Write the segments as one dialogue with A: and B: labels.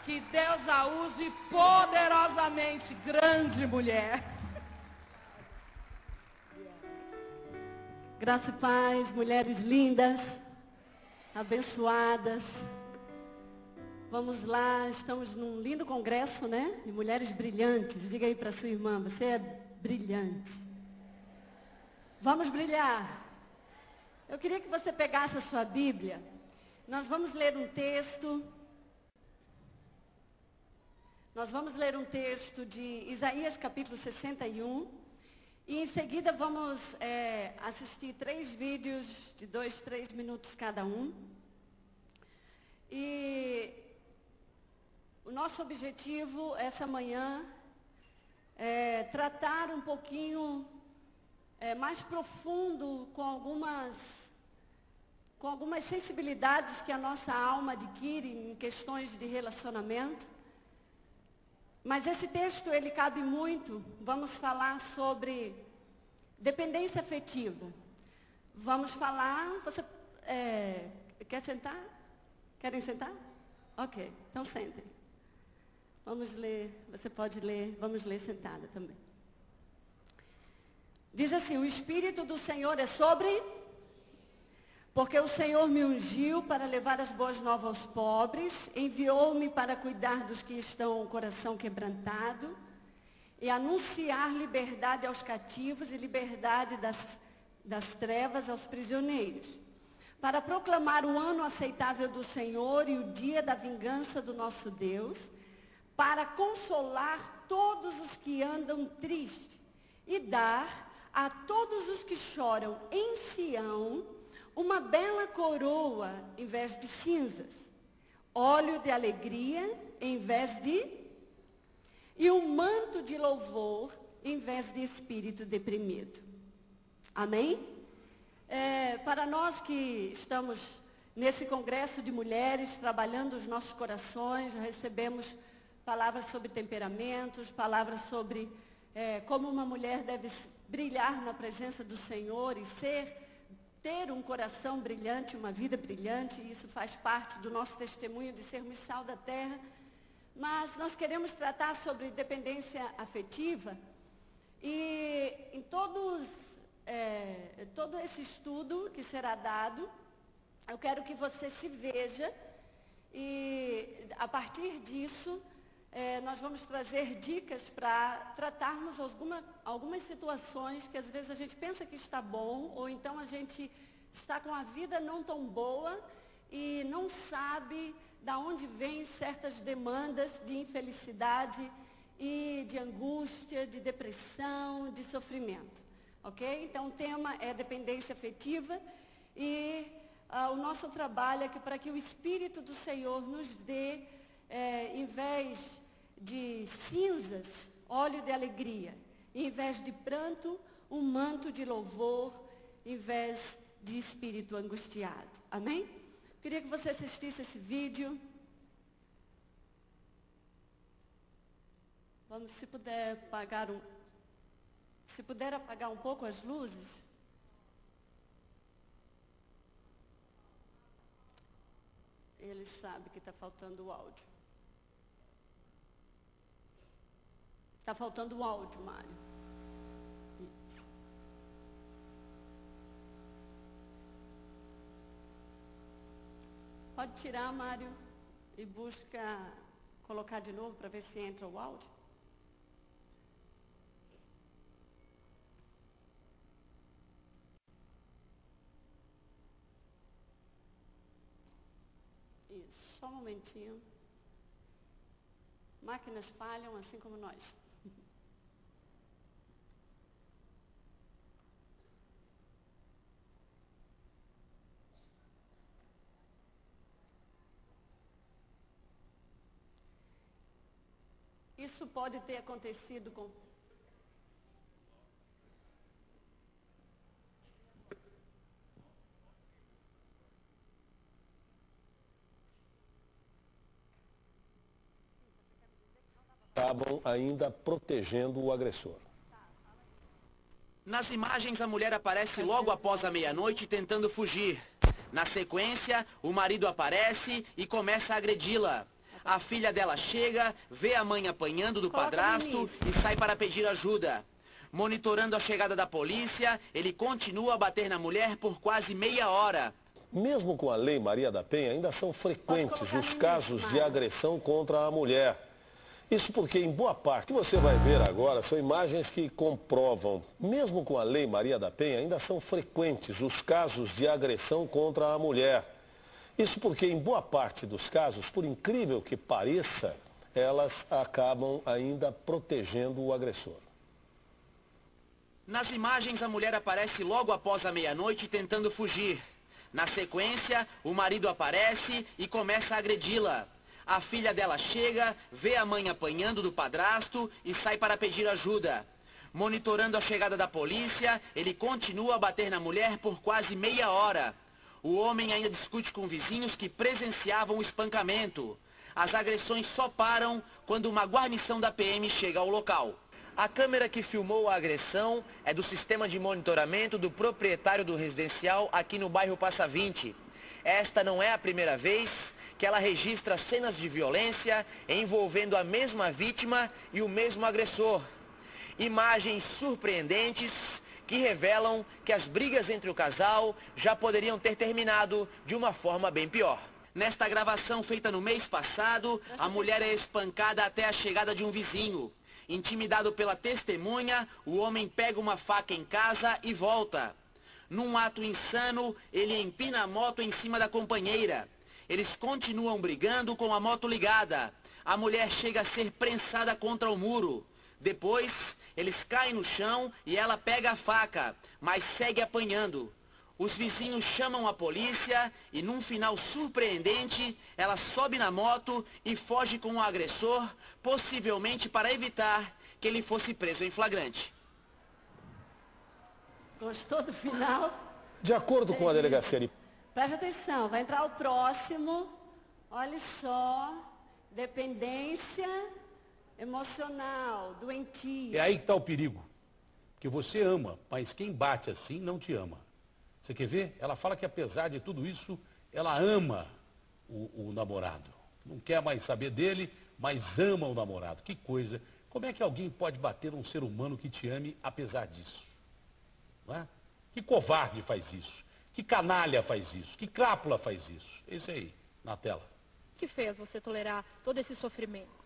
A: Que Deus a use poderosamente, grande mulher.
B: Graça e paz, mulheres lindas, abençoadas. Vamos lá, estamos num lindo congresso, né? De mulheres brilhantes. Diga aí para sua irmã, você é brilhante. Vamos brilhar. Eu queria que você pegasse a sua Bíblia. Nós vamos ler um texto. Nós vamos ler um texto de Isaías capítulo 61. E em seguida vamos assistir 3 vídeos de 2, 3 minutos cada um. E o nosso objetivo essa manhã é tratar um pouquinho mais profundo com algumas sensibilidades que a nossa alma adquire em questões de relacionamento. Mas esse texto, ele cabe muito. Vamos falar sobre dependência afetiva. Vamos falar... Você quer sentar? Querem sentar? Ok, então sentem. Vamos ler, você pode ler, vamos ler sentada também. Diz assim, o Espírito do Senhor é sobre... Porque o Senhor me ungiu para levar as boas novas aos pobres, enviou-me para cuidar dos que estão com o coração quebrantado e anunciar liberdade aos cativos e liberdade das trevas aos prisioneiros, para proclamar o ano aceitável do Senhor e o dia da vingança do nosso Deus, para consolar todos os que andam tristes e dar a todos os que choram em Sião uma bela coroa em vez de cinzas, óleo de alegria em vez de... e um manto de louvor em vez de espírito deprimido. Amém? Para nós que estamos nesse congresso de mulheres, trabalhando os nossos corações, recebemos palavras sobre temperamentos, palavras sobre como uma mulher deve brilhar na presença do Senhor e ter um coração brilhante, uma vida brilhante, e isso faz parte do nosso testemunho de sermos sal da terra. Mas nós queremos tratar sobre dependência afetiva, e em todo esse estudo que será dado, eu quero que você se veja, e a partir disso, nós vamos trazer dicas para tratarmos algumas situações que às vezes a gente pensa que está bom, ou então a gente está com a vida não tão boa e não sabe de onde vêm certas demandas de infelicidade e de angústia, de depressão, de sofrimento. Ok? Então o tema é dependência afetiva e o nosso trabalho é que para que o Espírito do Senhor nos dê, em vez de cinzas, óleo de alegria, em vez de pranto, um manto de louvor, em vez de espírito angustiado. Amém? Queria que você assistisse esse vídeo. Vamos, se puder apagar um pouco as luzes. Ele sabe que está faltando o áudio. Está faltando o áudio, Mário. Isso. Pode tirar, Mário, e busca colocar de novo para ver se entra o áudio. Isso, só um momentinho. Máquinas falham assim como nós. Isso pode ter acontecido com...
C: Estavam ainda protegendo o agressor.
D: Nas imagens, a mulher aparece logo após a meia-noite tentando fugir. Na sequência, o marido aparece e começa a agredi-la. A filha dela chega, vê a mãe apanhando do
B: Coloca no
D: padrasto
B: início.
D: e sai para pedir ajuda. Monitorando a chegada da polícia, ele continua a bater na mulher por quase meia hora.
C: Mesmo com a Lei Maria da Penha, ainda são frequentes
B: colocar
C: os
B: no
C: casos
B: início,
C: de
B: Mara.
C: agressão contra a mulher. Isso porque, em boa parte, o que você vai ver agora são imagens que comprovam, mesmo com a Lei Maria da Penha, ainda são frequentes os casos de agressão contra a mulher. Isso porque, em boa parte dos casos, por incrível que pareça, elas acabam ainda protegendo o agressor.
D: Nas imagens, a mulher aparece logo após a meia-noite tentando fugir. Na sequência, o marido aparece e começa a agredi-la. A filha dela chega, vê a mãe apanhando do padrasto e sai para pedir ajuda. Monitorando a chegada da polícia, ele continua a bater na mulher por quase meia hora. O homem ainda discute com vizinhos que presenciavam o espancamento. As agressões só param quando uma guarnição da PM chega ao local. A câmera que filmou a agressão é do sistema de monitoramento do proprietário do residencial aqui no bairro Passa 20. Esta não é a primeira vez que ela registra cenas de violência envolvendo a mesma vítima e o mesmo agressor. Imagens surpreendentes que revelam que as brigas entre o casal já poderiam ter terminado de uma forma bem pior. Nesta gravação feita no mês passado, a mulher é espancada até a chegada de um vizinho. Intimidado pela testemunha, o homem pega uma faca em casa e volta. Num ato insano, ele empina a moto em cima da companheira. Eles continuam brigando com a moto ligada. A mulher chega a ser prensada contra o muro. Depois, eles caem no chão e ela pega a faca, mas segue apanhando. Os vizinhos chamam a polícia e, num final surpreendente, ela sobe na moto e foge com o agressor, possivelmente para evitar que ele fosse preso em flagrante.
B: Gostou do final?
C: De acordo com a delegacia de...
B: Preste atenção, vai entrar o próximo. Olha só, dependência emocional, doentia.
E: É aí que está o perigo. Porque você ama, mas quem bate assim não te ama. Você quer ver? Ela fala que apesar de tudo isso, ela ama o namorado. Não quer mais saber dele, mas ama o namorado. Que coisa. Como é que alguém pode bater num ser humano que te ame apesar disso? Não é? Que covarde faz isso? Que canalha faz isso? Que crápula faz isso? Esse aí, na tela.
F: O que fez você tolerar todo esse sofrimento?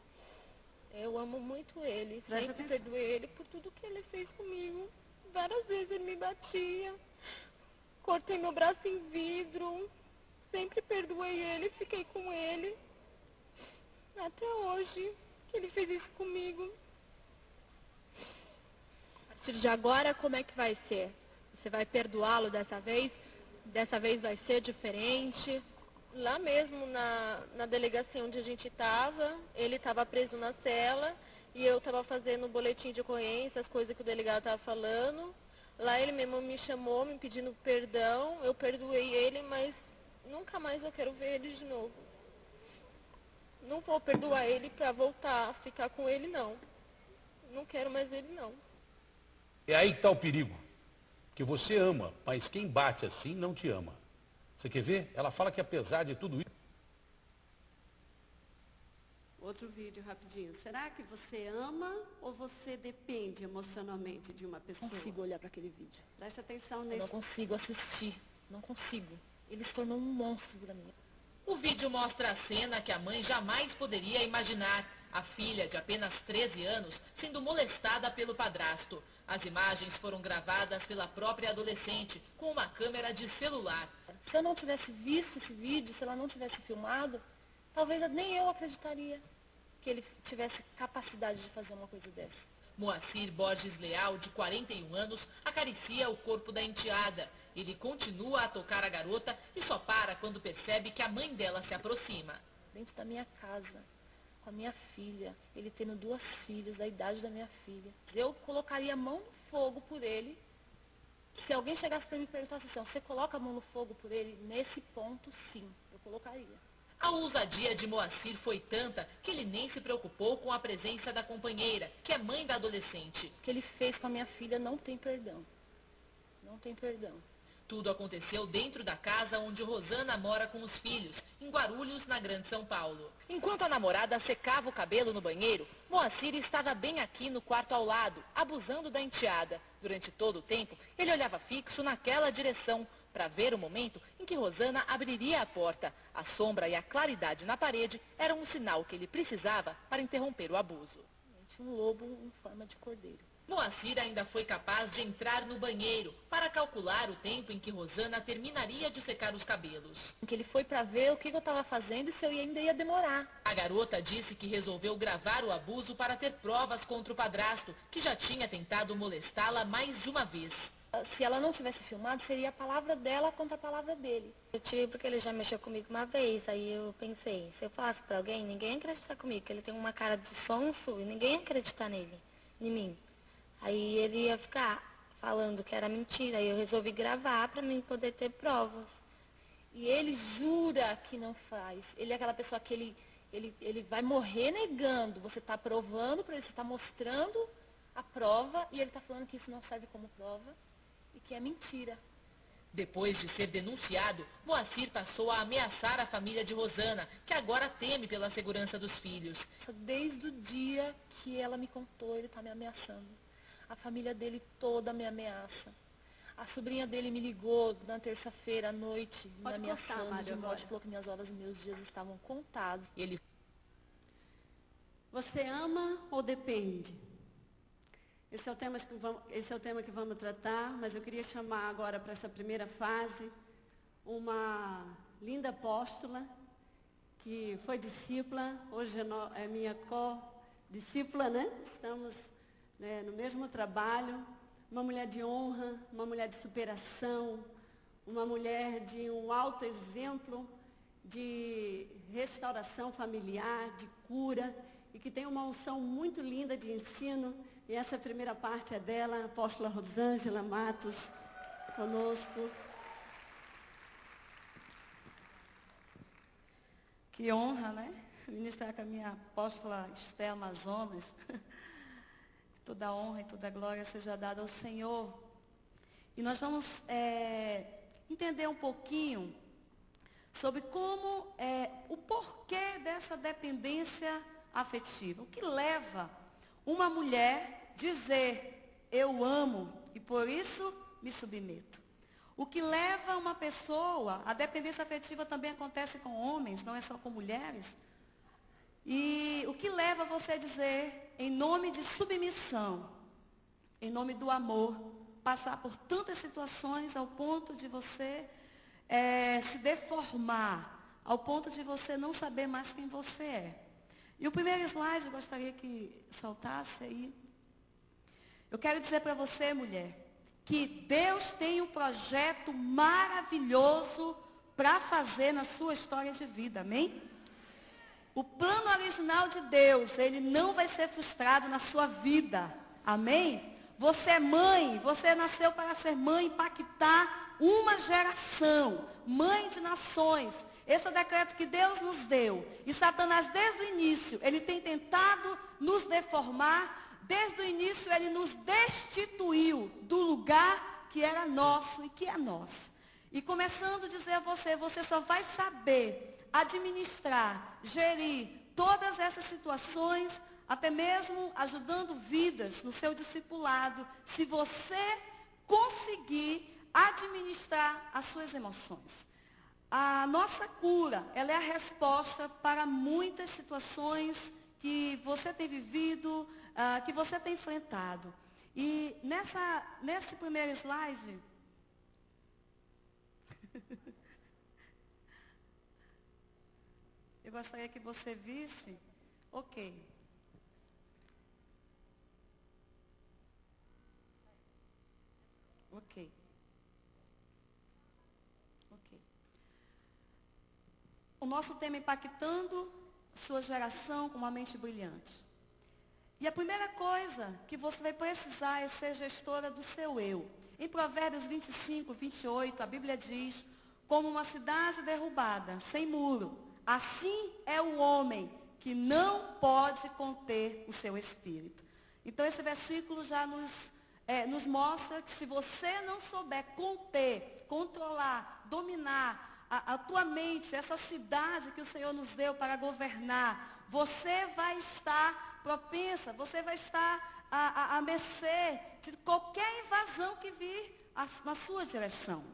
F: Eu amo muito ele, sempre perdoei ele por tudo que ele fez comigo. Várias vezes ele me batia, cortei meu braço em vidro, sempre perdoei ele, fiquei com ele. Até hoje, que ele fez isso comigo. A partir de agora, como é que vai ser? Você vai perdoá-lo dessa vez? Dessa vez vai ser diferente? Lá mesmo na delegacia onde a gente estava, ele estava preso na cela e eu estava fazendo o boletim de ocorrência, as coisas que o delegado estava falando. Lá ele mesmo me chamou, me pedindo perdão, eu perdoei ele, mas nunca mais eu quero ver ele de novo. Não vou perdoar ele para voltar a ficar com ele, não. Não quero mais ele, não.
E: É aí que está o perigo. Que você ama, mas quem bate assim não te ama. Você quer ver? Ela fala que apesar de tudo isso...
B: Outro vídeo rapidinho. Será que você ama ou você depende emocionalmente de uma pessoa?
F: Não consigo olhar para aquele vídeo.
B: Preste atenção
F: Eu
B: nesse.
F: não consigo assistir. Não consigo. Ele se tornou um monstro para mim.
G: O vídeo mostra a cena que a mãe jamais poderia imaginar. A filha, de apenas 13 anos, sendo molestada pelo padrasto. As imagens foram gravadas pela própria adolescente, com uma câmera de celular.
F: Se eu não tivesse visto esse vídeo, se ela não tivesse filmado, talvez nem eu acreditaria que ele tivesse capacidade de fazer uma coisa dessa.
G: Moacir Borges Leal, de 41 anos, acaricia o corpo da enteada. Ele continua a tocar a garota e só para quando percebe que a mãe dela se aproxima.
F: Dentro da minha casa, com a minha filha, ele tendo 2 filhas da idade da minha filha. Eu colocaria a mão no fogo por ele. Se alguém chegasse para mim e perguntasse assim, você coloca a mão no fogo por ele? Nesse ponto, sim, eu colocaria.
G: A ousadia de Moacir foi tanta que ele nem se preocupou com a presença da companheira, que é mãe da adolescente.
F: O que ele fez com a minha filha não tem perdão. Não tem perdão.
G: Tudo aconteceu dentro da casa onde Rosana mora com os filhos, em Guarulhos, na Grande São Paulo. Enquanto a namorada secava o cabelo no banheiro, Moacir estava bem aqui no quarto ao lado, abusando da enteada. Durante todo o tempo, ele olhava fixo naquela direção, para ver o momento em que Rosana abriria a porta. A sombra e a claridade na parede eram um sinal que ele precisava para interromper o abuso.
F: Um lobo em forma de cordeiro.
G: Moacir ainda foi capaz de entrar no banheiro para calcular o tempo em que Rosana terminaria de secar os cabelos.
F: Que ele foi para ver o que eu estava fazendo e se eu ainda ia demorar.
G: A garota disse que resolveu gravar o abuso para ter provas contra o padrasto, que já tinha tentado molestá-la mais de uma vez.
F: Se ela não tivesse filmado, seria a palavra dela contra a palavra dele. Eu tirei porque ele já mexeu comigo uma vez, aí eu pensei, se eu falasse para alguém, ninguém ia acreditar comigo, porque ele tem uma cara de sonso e ninguém ia acreditar nele, em mim. Aí ele ia ficar falando que era mentira, aí eu resolvi gravar para mim poder ter provas.
G: E ele jura que não faz. Ele é aquela pessoa que ele vai morrer negando. Você está provando para ele, você está mostrando a prova e ele está falando que isso não serve como prova e que é mentira. Depois de ser denunciado, Moacir passou a ameaçar a família de Rosana, que agora teme pela segurança dos filhos.
F: Desde o dia que ela me contou, ele está me ameaçando. A família dele toda me ameaça. A sobrinha dele me ligou na terça-feira à noite, me ameaçando de morte, falou que minhas horas e meus dias estavam contados.
B: Você ama ou depende? Esse é o tema que vamos tratar, mas eu queria chamar agora para essa primeira fase uma linda apóstola que foi discípula, hoje é minha co-discípula, né? Estamos no mesmo trabalho, uma mulher de honra, uma mulher de superação, uma mulher de um alto exemplo de restauração familiar, de cura, e que tem uma unção muito linda de ensino, e essa primeira parte é dela, a apóstola Rosângela Matos, conosco.
H: Que honra, né? Ministrar com a minha apóstola Esté Amazonas. Toda a honra e toda a glória seja dada ao Senhor. E nós vamos entender um pouquinho sobre como o porquê dessa dependência afetiva. O que leva uma mulher a dizer, eu amo e por isso me submeto. O que leva uma pessoa, a dependência afetiva também acontece com homens, não é só com mulheres. E o que leva você a dizer, em nome de submissão, em nome do amor, passar por tantas situações ao ponto de você se deformar, ao ponto de você não saber mais quem você é. E o primeiro slide, eu gostaria que saltasse aí. Eu quero dizer para você, mulher, que Deus tem um projeto maravilhoso para fazer na sua história de vida, amém? O plano original de Deus, ele não vai ser frustrado na sua vida. Amém? Você é mãe, você nasceu para ser mãe, impactar uma geração, mãe de nações. Esse é o decreto que Deus nos deu. E Satanás, desde o início, ele tem tentado nos deformar. Desde o início, ele nos destituiu do lugar que era nosso e que é nosso. E começando a dizer a você, você só vai saber administrar, gerir todas essas situações, até mesmo ajudando vidas no seu discipulado, se você conseguir administrar as suas emoções. A nossa cura, ela é a resposta para muitas situações que você tem vivido, que você tem enfrentado. E nesse primeiro slide, eu gostaria que você visse, ok. O nosso tema é impactando sua geração com uma mente brilhante. E a primeira coisa que você vai precisar é ser gestora do seu eu. Em Provérbios 25, 28, a Bíblia diz, como uma cidade derrubada, sem muro, assim é o homem que não pode conter o seu espírito. Então esse versículo já nos nos mostra que se você não souber conter, controlar, dominar a tua mente, essa cidade que o Senhor nos deu para governar, você vai estar propensa, você vai estar à mercê de qualquer invasão que vir na sua direção.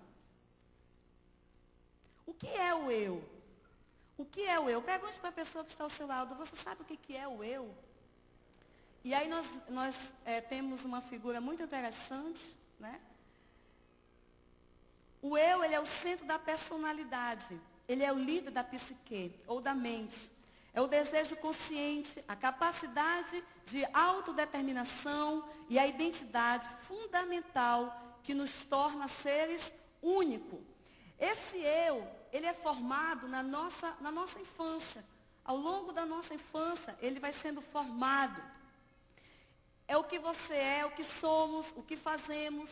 H: O que é o eu? O que é o eu? Pergunte para a pessoa que está ao seu lado, você sabe o que é o eu? E aí nós temos uma figura muito interessante, né? O eu, ele é o centro da personalidade. Ele é o líder da psique, ou da mente. É o desejo consciente, a capacidade de autodeterminação e a identidade fundamental que nos torna seres únicos. Esse eu, ele é formado na nossa infância. Ao longo da nossa infância, ele vai sendo formado. É o que você é, o que somos, o que fazemos.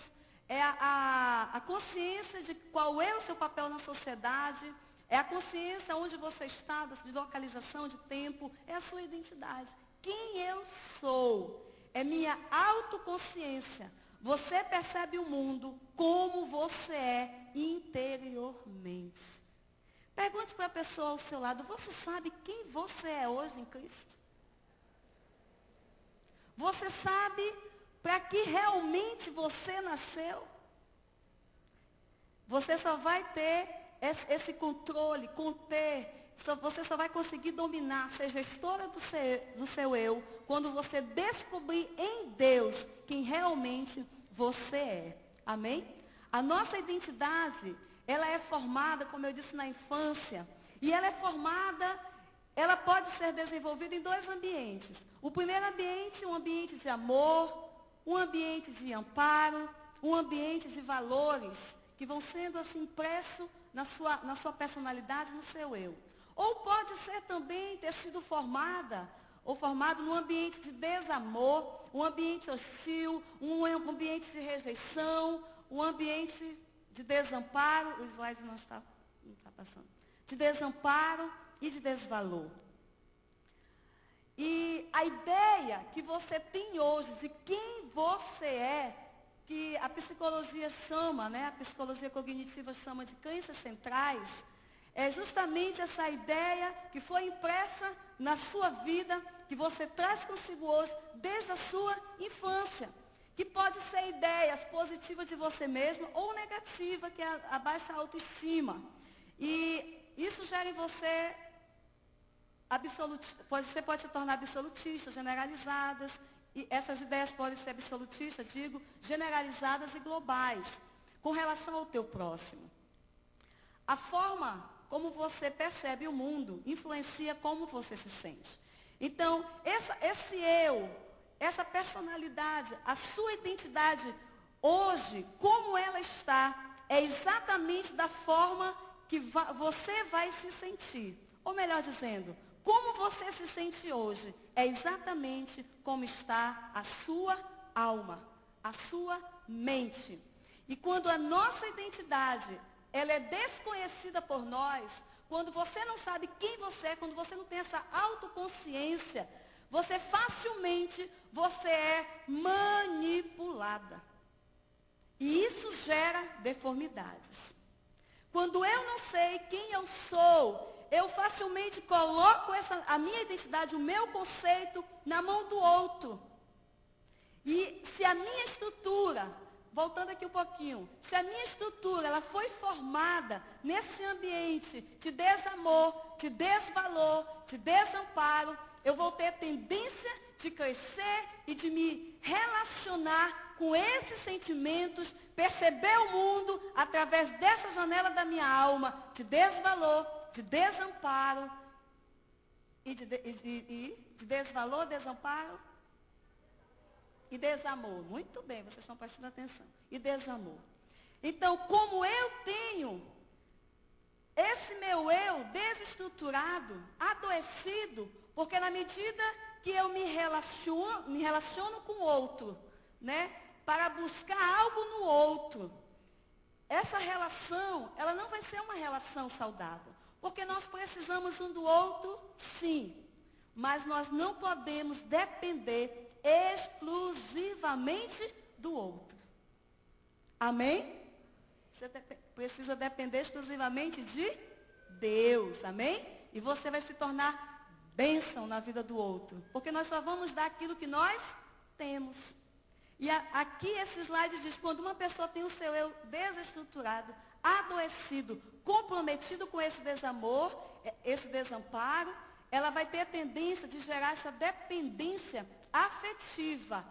H: É a consciência de qual é o seu papel na sociedade. É a consciência onde você está, de localização, de tempo. É a sua identidade. Quem eu sou é minha autoconsciência. Você percebe o mundo como você é interiormente. Pergunte para a pessoa ao seu lado, você sabe quem você é hoje em Cristo? Você sabe para que realmente você nasceu? Você só vai ter esse controle, você só vai conseguir dominar, ser gestora do seu eu, quando você descobrir em Deus quem realmente você é. Amém? A nossa identidade, ela é formada, como eu disse, na infância. E ela é formada, ela pode ser desenvolvida em dois ambientes. O primeiro ambiente, um ambiente de amor, um ambiente de amparo, um ambiente de valores, que vão sendo assim impressos na sua personalidade, no seu eu. Ou pode ser também ter sido formado num ambiente de desamor, um ambiente hostil, um ambiente de rejeição, um ambiente de desamparo, o slide não está passando, de desamparo e de desvalor. E a ideia que você tem hoje de quem você é, que a psicologia chama, né, a psicologia cognitiva chama de crenças centrais, é justamente essa ideia que foi impressa na sua vida, que você traz consigo hoje desde a sua infância. Que pode ser ideias positivas de você mesmo ou negativa, que é a baixa autoestima. E isso gera em você, você pode se tornar absolutista, generalizadas. E essas ideias podem ser absolutistas, generalizadas e globais, com relação ao teu próximo. A forma como você percebe o mundo influencia como você se sente. Então, esse eu, essa personalidade, a sua identidade hoje, como ela está, é exatamente da forma que você vai se sentir. Ou melhor dizendo, como você se sente hoje, é exatamente como está a sua alma, a sua mente. E quando a nossa identidade, ela é desconhecida por nós, quando você não sabe quem você é, quando você não tem essa autoconsciência, você facilmente, você é manipulada. E isso gera deformidades. Quando eu não sei quem eu sou, eu facilmente coloco a minha identidade, o meu conceito, na mão do outro. E se a minha estrutura, voltando aqui um pouquinho, se a minha estrutura ela foi formada nesse ambiente de desamor, de desvalor, de desamparo, eu vou ter tendência de crescer e de me relacionar com esses sentimentos, perceber o mundo através dessa janela da minha alma, de desvalor, de desamparo e de desvalor, desamparo e desamor. Muito bem, vocês estão prestando atenção. E desamor. Então, como eu tenho esse meu eu desestruturado, adoecido, porque na medida que eu me relaciono com o outro, né, para buscar algo no outro, essa relação, ela não vai ser uma relação saudável. Porque nós precisamos um do outro, sim. Mas nós não podemos depender exclusivamente do outro. Amém? Você precisa depender exclusivamente de Deus. Amém? E você vai se tornar bênção na vida do outro. Porque nós só vamos dar aquilo que nós temos. E aqui esse slide diz, quando uma pessoa tem o seu eu desestruturado, adoecido, comprometido com esse desamor, esse desamparo, ela vai ter a tendência de gerar essa dependência afetiva.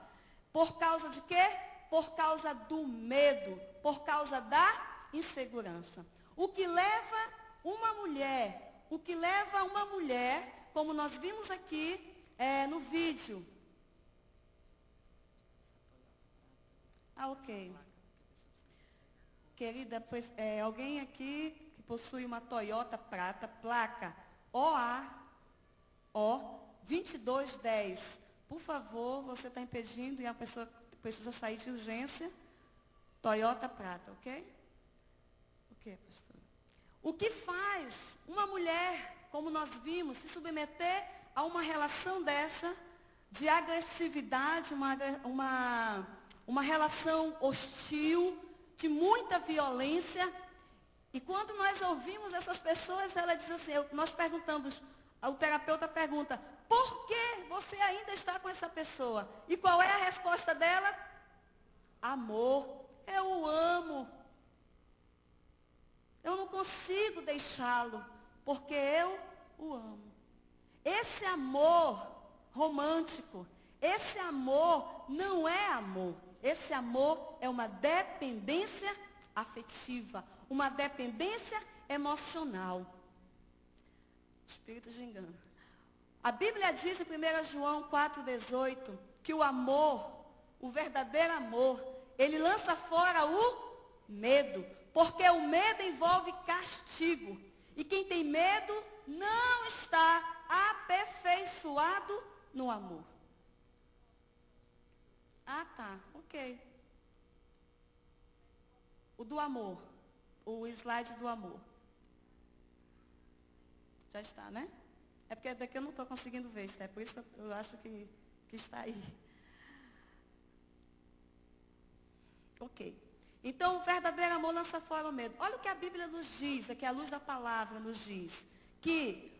H: Por causa de quê? Por causa do medo, por causa da insegurança. O que leva uma mulher, como nós vimos aqui no vídeo. Ok. Querida, pois, alguém aqui que possui uma Toyota prata, placa OAO 2210. Por favor, você está impedindo e a pessoa precisa sair de urgência. Toyota prata, ok? Ok, pastor. O que faz uma mulher, como nós vimos, se submeter a uma relação dessa, de agressividade, uma relação hostil, de muita violência. E quando nós ouvimos essas pessoas, ela diz assim, nós perguntamos, o terapeuta pergunta, por que você ainda está com essa pessoa? E qual é a resposta dela? Amor, eu o amo. Eu não consigo deixá-lo, porque eu o amo. Esse amor romântico, esse amor não é amor. Esse amor é uma dependência afetiva, uma dependência emocional. Espírito de engano. A Bíblia diz em 1 João 4,18 que o amor, o verdadeiro amor, ele lança fora o medo, porque o medo envolve castigo. E quem tem medo não está aperfeiçoado no amor. Ah, tá, ok. O do amor, o slide do amor. Já está, né? É porque daqui eu não estou conseguindo ver, é por isso que eu acho que está aí. Ok. Então, o verdadeiro amor lança fora o medo. Olha o que a Bíblia nos diz, aqui a luz da palavra nos diz, que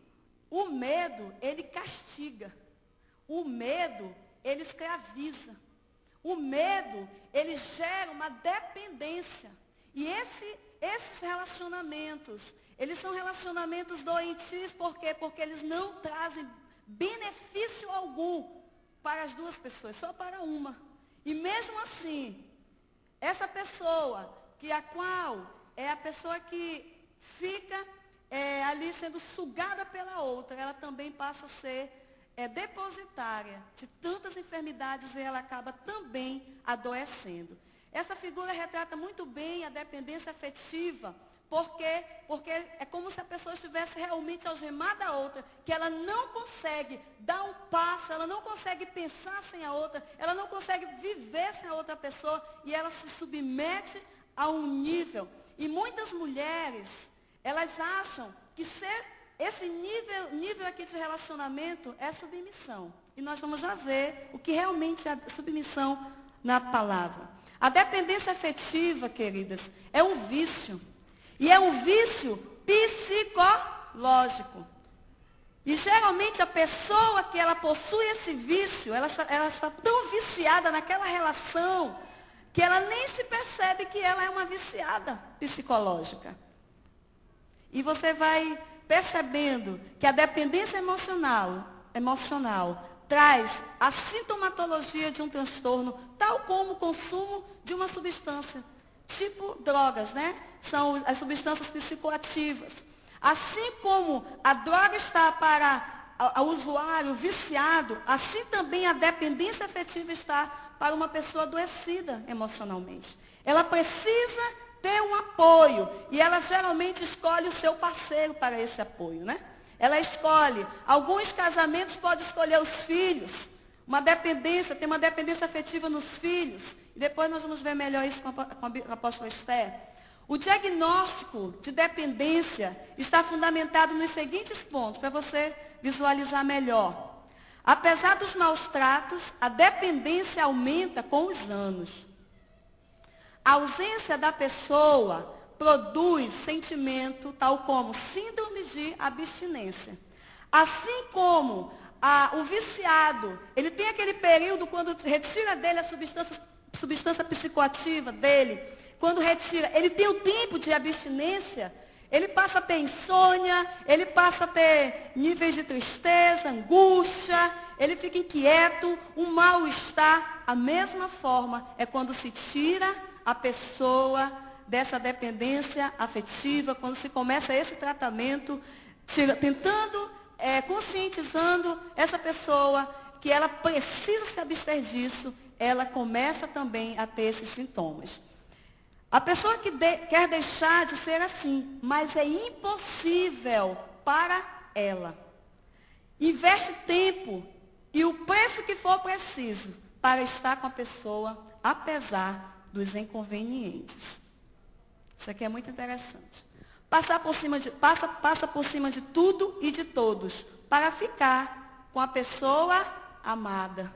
H: o medo, ele castiga. O medo, ele escraviza. O medo, ele gera uma dependência. E esses relacionamentos, eles são relacionamentos doentios, por quê? Porque eles não trazem benefício algum para as duas pessoas, só para uma. E mesmo assim, essa pessoa, a qual é a pessoa que fica ali sendo sugada pela outra, ela também passa a ser depositária de tantas enfermidades e ela acaba também adoecendo. Essa figura retrata muito bem a dependência afetiva, porque é como se a pessoa estivesse realmente algemada a outra, que ela não consegue dar um passo, ela não consegue pensar sem a outra, ela não consegue viver sem a outra pessoa e ela se submete a um nível. E muitas mulheres, elas acham que esse nível aqui de relacionamento é submissão. E nós vamos já ver o que realmente é submissão na palavra. A dependência afetiva, queridas, é um vício. E é um vício psicológico. E geralmente a pessoa que ela possui esse vício, ela está tão viciada naquela relação, que ela nem se percebe que ela é uma viciada psicológica. E você vai percebendo que a dependência emocional traz a sintomatologia de um transtorno, tal como o consumo de uma substância, tipo drogas, né? São as substâncias psicoativas. Assim como a droga está para o usuário viciado, assim também a dependência afetiva está para uma pessoa adoecida emocionalmente. Ela precisa ter um apoio e ela geralmente escolhe o seu parceiro para esse apoio, né? Ela escolhe, alguns casamentos podem escolher os filhos, tem uma dependência afetiva nos filhos, e depois nós vamos ver melhor isso com a apóstola Esther. O diagnóstico de dependência está fundamentado nos seguintes pontos, para você visualizar melhor. Apesar dos maus tratos, a dependência aumenta com os anos. A ausência da pessoa produz sentimento tal como síndrome de abstinência. Assim como o viciado, ele tem aquele período quando retira dele a substância psicoativa dele, quando retira, ele tem o tempo de abstinência, ele passa a ter insônia, ele passa a ter níveis de tristeza, angústia, ele fica inquieto, um mal-estar. A mesma forma é quando se tira a pessoa dessa dependência afetiva, quando se começa esse tratamento, tentando, conscientizando essa pessoa que ela precisa se abster disso, ela começa também a ter esses sintomas. A pessoa que quer deixar de ser assim, mas é impossível para ela. Investe tempo e o preço que for preciso para estar com a pessoa, apesar dos inconvenientes. Isso aqui é muito interessante. Passa por cima de tudo e de todos para ficar com a pessoa amada.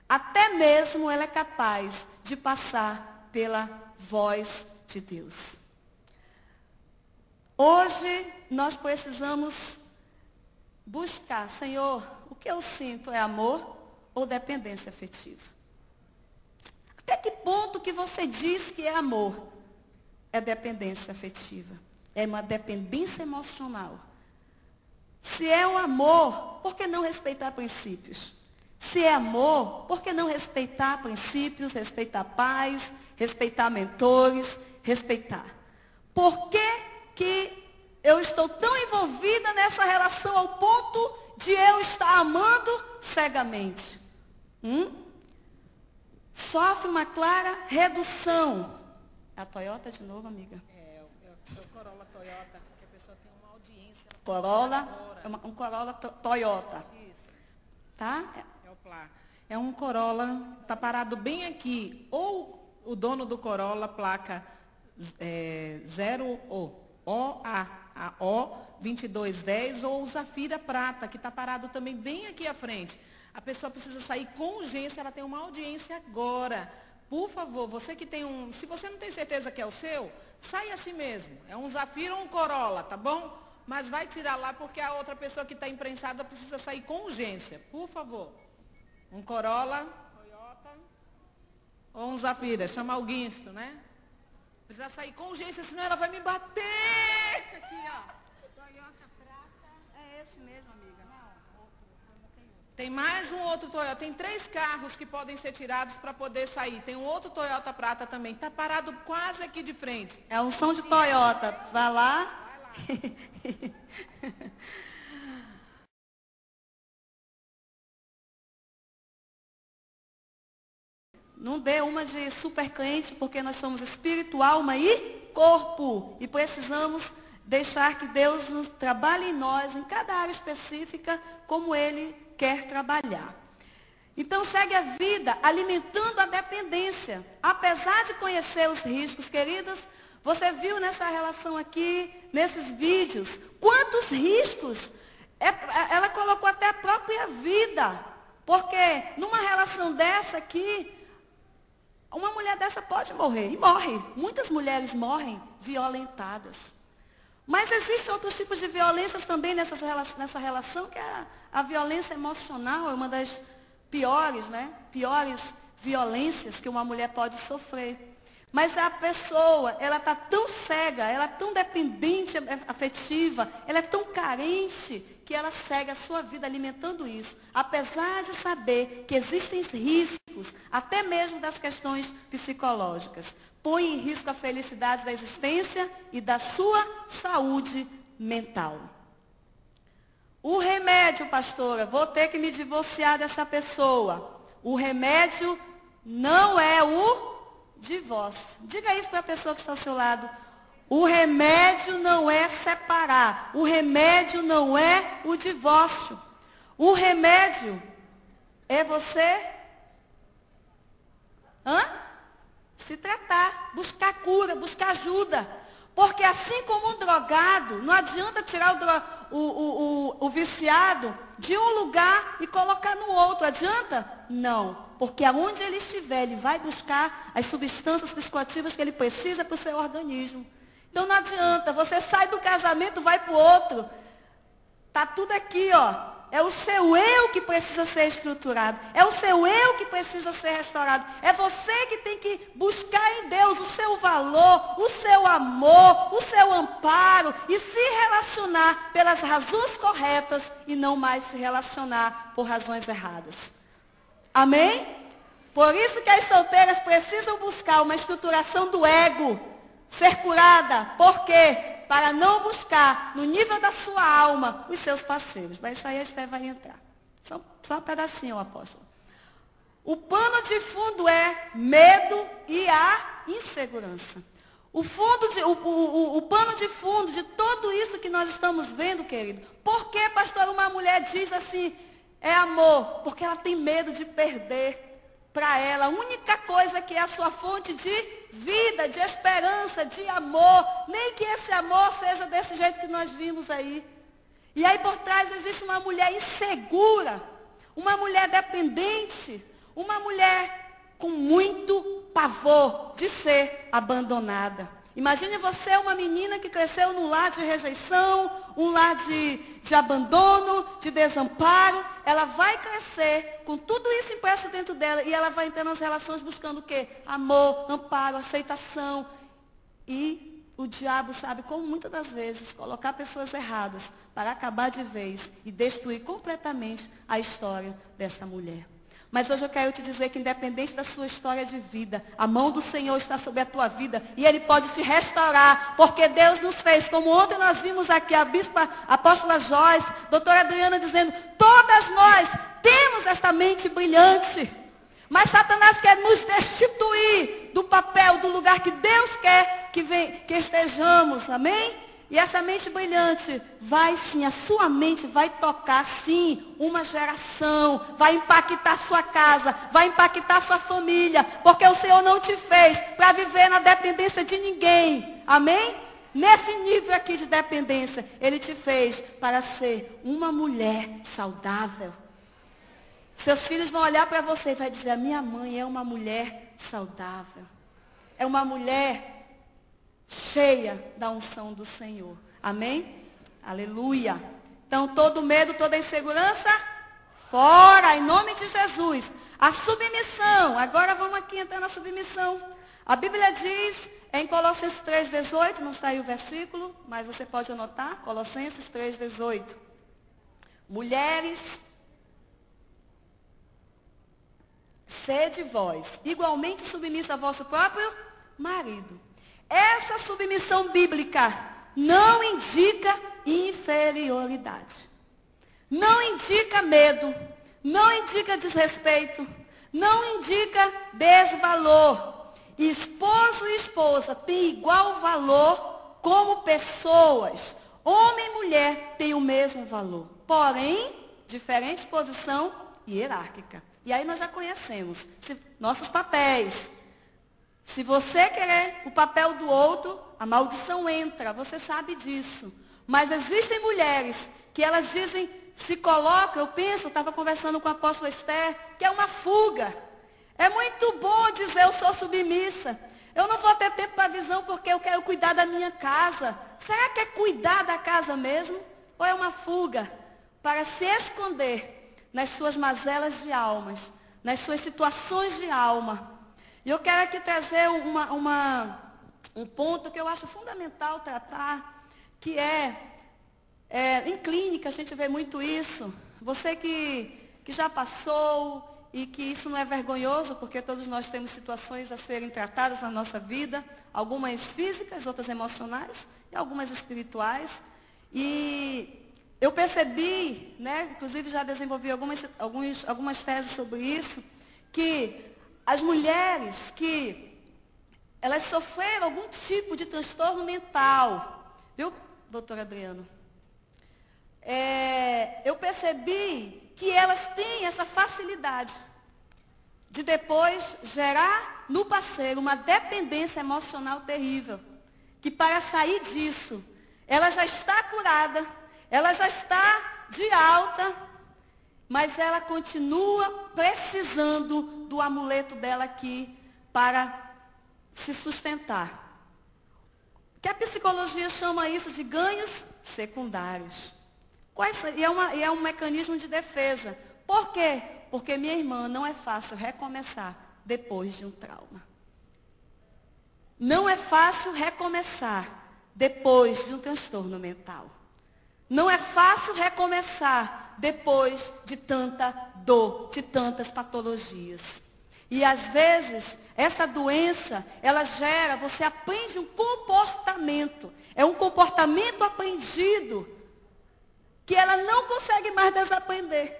H: Até mesmo ela é capaz de passar pela voz de Deus. Hoje nós precisamos buscar, Senhor, o que eu sinto é amor ou dependência afetiva? Até que ponto que você diz que é amor? É dependência afetiva. É uma dependência emocional. Se é o amor, por que não respeitar princípios? Se é amor, por que não respeitar princípios, respeitar pais, respeitar mentores, respeitar? Por que eu estou tão envolvida nessa relação ao ponto de eu estar amando cegamente? Sofre uma clara redução. É a Toyota de novo, amiga?
A: É o Corolla Toyota, que a pessoa tem uma audiência.
H: Corolla, um Corolla Toyota.
A: Isso.
H: Tá?
A: É um Corolla, tá parado bem aqui. Ou o dono do Corolla, placa 0O2210, ou o Zafira Prata, que está parado também bem aqui à frente. A pessoa precisa sair com urgência, ela tem uma audiência agora. Por favor, você que tem se você não tem certeza que é o seu, sai assim mesmo. É um Zafira ou um Corolla, tá bom? Mas vai tirar lá porque a outra pessoa que está imprensada precisa sair com urgência. Por favor. Um Corolla, Toyota, ou um Zafira, chama o guincho, né? Precisa sair com urgência, senão ela vai me bater. Aqui, ó.
H: Toyota Prata, é esse mesmo, amiga? Não, outro, não tem outro.
A: Tem mais um outro Toyota, tem 3 carros que podem ser tirados para poder sair. Tem um outro Toyota Prata também, está parado quase aqui de frente.
H: É um som de Toyota, vai lá.
A: Vai lá.
H: Não dê uma de super crente, porque nós somos espírito, alma e corpo. E precisamos deixar que Deus nos trabalhe em nós, em cada área específica, como Ele quer trabalhar. Então, segue a vida alimentando a dependência. Apesar de conhecer os riscos, queridos, você viu nessa relação aqui, nesses vídeos, quantos riscos? Ela colocou até a própria vida. Porque numa relação dessa aqui, uma mulher dessa pode morrer, e morre. Muitas mulheres morrem violentadas. Mas existem outros tipos de violências também nessa relação, que é a violência emocional, é uma das piores, né? Piores violências que uma mulher pode sofrer. Mas a pessoa, ela está tão cega, ela é tão dependente afetiva, ela é tão carente, que ela segue a sua vida alimentando isso, apesar de saber que existem riscos, até mesmo das questões psicológicas. Põe em risco a felicidade da existência e da sua saúde mental. O remédio, pastora, vou ter que me divorciar dessa pessoa. O remédio não é o divórcio. Diga isso para a pessoa que está ao seu lado. O remédio não é separar. O remédio não é o divórcio. O remédio é você se tratar, buscar cura, buscar ajuda. Porque assim como um drogado, não adianta tirar o viciado de um lugar e colocar no outro. Adianta? Não. porque aonde ele estiver, ele vai buscar as substâncias psicoativas que ele precisa para o seu organismo. Então não adianta, você sai do casamento, vai para o outro. Está tudo aqui, ó. É o seu eu que precisa ser estruturado. É o seu eu que precisa ser restaurado. É você que tem que buscar em Deus o seu valor, o seu amor, o seu amparo e se relacionar pelas razões corretas e não mais se relacionar por razões erradas. Amém? Por isso que as solteiras precisam buscar uma estruturação do ego, ser curada. Por quê? Para não buscar no nível da sua alma os seus parceiros. Mas isso aí a Esté vai entrar. Só um pedacinho, apóstolo. O pano de fundo é medo e a insegurança. O pano de fundo de tudo isso que nós estamos vendo, querido. Por que, pastor, uma mulher diz assim, é amor? Porque ela tem medo de perder para ela a única coisa que é a sua fonte de vida, de esperança, de amor. Nem que esse amor seja desse jeito que nós vimos aí. E aí por trás existe uma mulher insegura, uma mulher dependente, uma mulher com muito pavor de ser abandonada. Imagine você, uma menina que cresceu num lar de rejeição, um lar de abandono, de desamparo. Ela vai crescer com tudo isso impresso dentro dela e ela vai entrar nas relações buscando o quê? Amor, amparo, aceitação. E o diabo sabe como muitas das vezes colocar pessoas erradas para acabar de vez e destruir completamente a história dessa mulher. Mas hoje eu quero te dizer que independente da sua história de vida, a mão do Senhor está sobre a tua vida e Ele pode te restaurar, porque Deus nos fez, como ontem nós vimos aqui a bispa apóstola Joyce, doutora Adriana dizendo, todas nós temos esta mente brilhante, mas Satanás quer nos destituir do papel, do lugar que Deus quer que estejamos, amém? E essa mente brilhante vai sim, a sua mente vai tocar sim uma geração, vai impactar sua casa, vai impactar sua família, porque o Senhor não te fez para viver na dependência de ninguém, amém? Nesse nível aqui de dependência, Ele te fez para ser uma mulher saudável. Seus filhos vão olhar para você e vai dizer, a minha mãe é uma mulher saudável, é uma mulher cheia da unção do Senhor. Amém? Aleluia. Então, todo medo, toda insegurança, fora, em nome de Jesus. A submissão, agora vamos aqui entrar na submissão. A Bíblia diz, em Colossenses 3,18, não está aí o versículo, mas você pode anotar, Colossenses 3,18. Mulheres, sede vós, igualmente submissa a vosso próprio marido. Essa submissão bíblica não indica inferioridade, não indica medo, não indica desrespeito, não indica desvalor. Esposo e esposa têm igual valor como pessoas. Homem e mulher têm o mesmo valor, porém, diferente posição hierárquica. E aí nós já conhecemos nossos papéis. Se você querer o papel do outro, a maldição entra, você sabe disso. Mas existem mulheres que elas dizem, se colocam, eu estava conversando com a apóstola Esté, que é uma fuga. É muito bom dizer, eu sou submissa. Eu não vou ter tempo para visão porque eu quero cuidar da minha casa. Será que é cuidar da casa mesmo? Ou é uma fuga para se esconder nas suas mazelas de almas, nas suas situações de alma? E eu quero aqui trazer um ponto que eu acho fundamental tratar, que em clínica a gente vê muito isso. Você que já passou e que isso não é vergonhoso, porque todos nós temos situações a serem tratadas na nossa vida, algumas físicas, outras emocionais e algumas espirituais. E eu percebi, né, inclusive já desenvolvi algumas teses sobre isso, que as mulheres que elas sofreram algum tipo de transtorno mental, viu, doutora Adriana? Eu percebi que elas têm essa facilidade de depois gerar no parceiro uma dependência emocional terrível, que para sair disso, ela já está curada, ela já está de alta, mas ela continua precisando do amuleto dela aqui para se sustentar. Que a psicologia chama isso de ganhos secundários. E é um mecanismo de defesa. Por quê? Porque, minha irmã, não é fácil recomeçar depois de um trauma. Não é fácil recomeçar depois de um transtorno mental. Não é fácil recomeçar depois de tanta dor, de tantas patologias. E às vezes, essa doença, ela gera, você aprende um comportamento. É um comportamento aprendido que ela não consegue mais desaprender.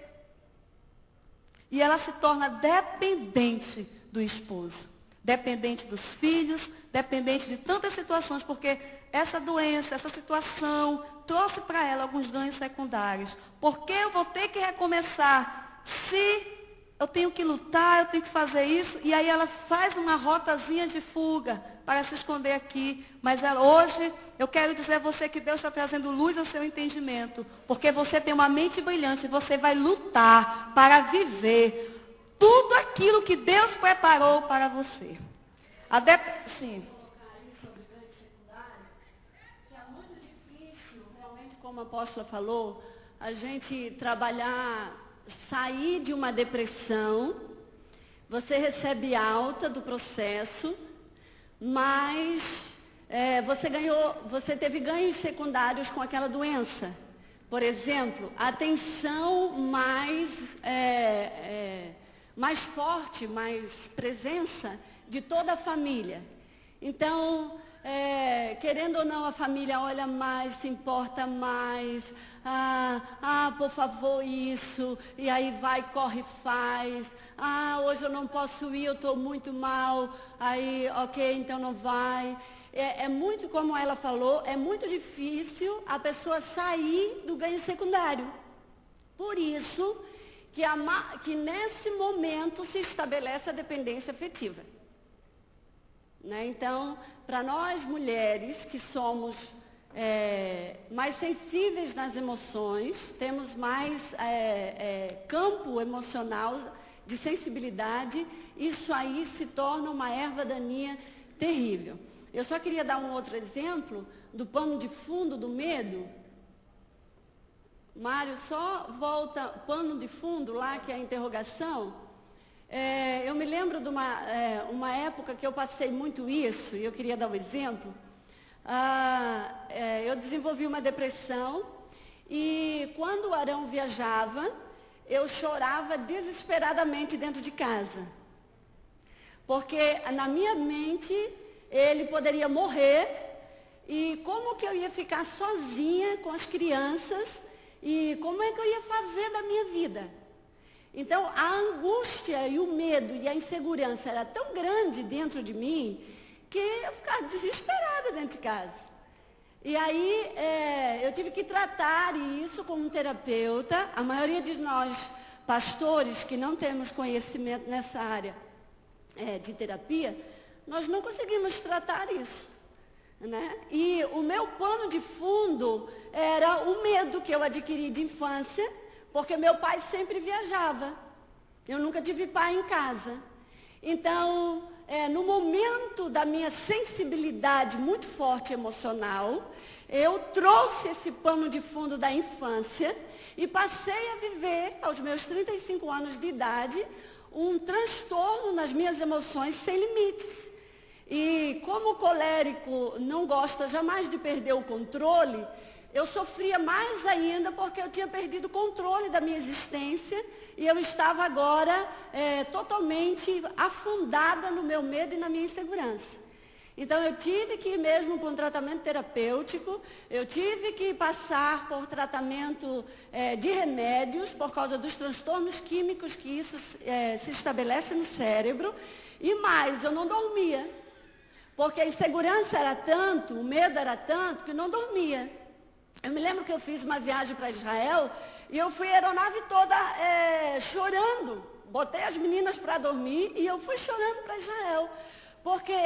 H: E ela se torna dependente do esposo, dependente dos filhos, dependente de tantas situações, porque essa doença, essa situação, trouxe para ela alguns ganhos secundários. Porque eu vou ter que recomeçar se eu tenho que lutar, eu tenho que fazer isso, e aí ela faz uma rotazinha de fuga para se esconder aqui. Mas hoje, eu quero dizer a você que Deus está trazendo luz ao seu entendimento, porque você tem uma mente brilhante, você vai lutar para viver tudo aquilo que Deus preparou para você. Sim.
B: É muito difícil, realmente, como a apóstola falou, a gente trabalhar, sair de uma depressão, você recebe alta do processo, mas você teve ganhos secundários com aquela doença. Por exemplo, a tensão mais forte, mais presença de toda a família. Então, querendo ou não, a família olha mais, se importa mais. Por favor, isso. E aí vai, corre, faz. Hoje eu não posso ir, eu estou muito mal. Aí, ok, então não vai. É muito, como ela falou, é muito difícil a pessoa sair do ganho secundário. Por isso que nesse momento se estabelece a dependência afetiva. Né? Então, para nós mulheres que somos mais sensíveis nas emoções, temos mais campo emocional de sensibilidade, isso aí se torna uma erva daninha terrível. Eu só queria dar um outro exemplo do pano de fundo do medo. Mário, só volta pano de fundo lá, que é a interrogação. Eu me lembro de uma época que eu passei muito isso, e eu queria dar um exemplo. Eu desenvolvi uma depressão, e quando o Arão viajava, eu chorava desesperadamente dentro de casa. Porque na minha mente, ele poderia morrer, e como que eu ia ficar sozinha com as crianças, e como é que eu ia fazer da minha vida? Então, a angústia e o medo e a insegurança era tão grande dentro de mim que eu ficava desesperada dentro de casa. E aí, eu tive que tratar isso com um terapeuta. A maioria de nós, pastores, que não temos conhecimento nessa área de terapia, nós não conseguimos tratar isso. Né? E o meu pano de fundo era o medo que eu adquiri de infância, porque meu pai sempre viajava. Eu nunca tive pai em casa. Então, no momento da minha sensibilidade muito forte emocional, eu trouxe esse pano de fundo da infância e passei a viver, aos meus 35 anos de idade, um transtorno nas minhas emoções sem limites. E como o colérico não gosta jamais de perder o controle, eu sofria mais ainda porque eu tinha perdido o controle da minha existência e eu estava agora totalmente afundada no meu medo e na minha insegurança. Então eu tive que ir mesmo com um tratamento terapêutico, eu tive que passar por tratamento de remédios por causa dos transtornos químicos que isso se estabelece no cérebro, e mais, eu não dormia, porque a insegurança era tanto, o medo era tanto que não dormia. Eu me lembro que eu fiz uma viagem para Israel e eu fui a aeronave toda chorando. Botei as meninas para dormir e eu fui chorando para Israel. Porque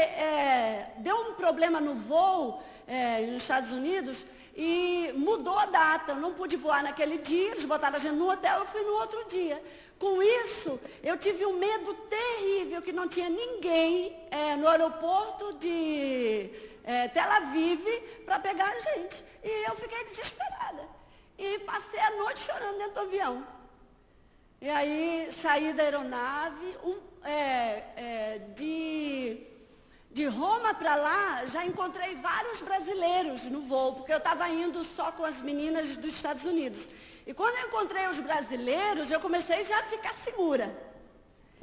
B: deu um problema no voo nos Estados Unidos e mudou a data. Eu não pude voar naquele dia, eles botaram a gente no hotel, eu fui no outro dia. Com isso, eu tive um medo terrível, que não tinha ninguém no aeroporto de Tel Aviv para pegar a gente. E eu fiquei desesperada. E passei a noite chorando dentro do avião. E aí saí da aeronave, de Roma para lá, já encontrei vários brasileiros no voo, porque eu estava indo só com as meninas dos Estados Unidos. E quando eu encontrei os brasileiros, eu comecei já a ficar segura.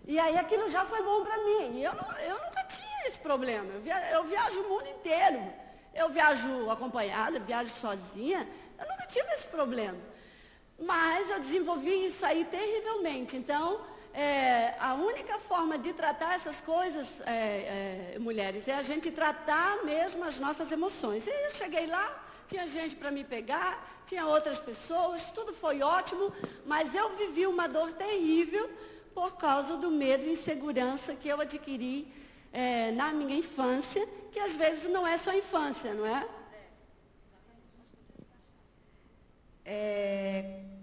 B: E aí aquilo já foi bom para mim. E eu nunca tinha esse problema. Eu viajo o mundo inteiro. Eu viajo acompanhada, viajo sozinha. Eu nunca tive esse problema. Mas eu desenvolvi isso aí terrivelmente. Então, a única forma de tratar essas coisas, mulheres, é a gente tratar mesmo as nossas emoções. E eu cheguei lá, tinha gente para me pegar, tinha outras pessoas, tudo foi ótimo, mas eu vivi uma dor terrível por causa do medo e insegurança que eu adquiri na minha infância, que às vezes não é só infância, não é?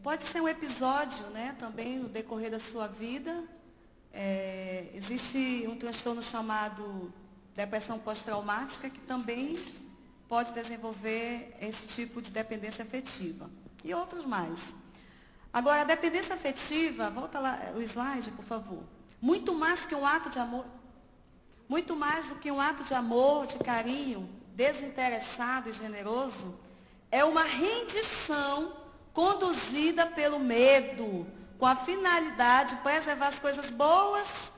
H: Pode ser um episódio, né, também no decorrer da sua vida. Existe um transtorno chamado depressão pós-traumática, que também pode desenvolver esse tipo de dependência afetiva. E outros mais. Agora, a dependência afetiva, volta lá o slide, por favor. Muito mais que um ato de amor, muito mais do que um ato de amor, de carinho, desinteressado e generoso, é uma rendição conduzida pelo medo, com a finalidade de preservar as coisas boas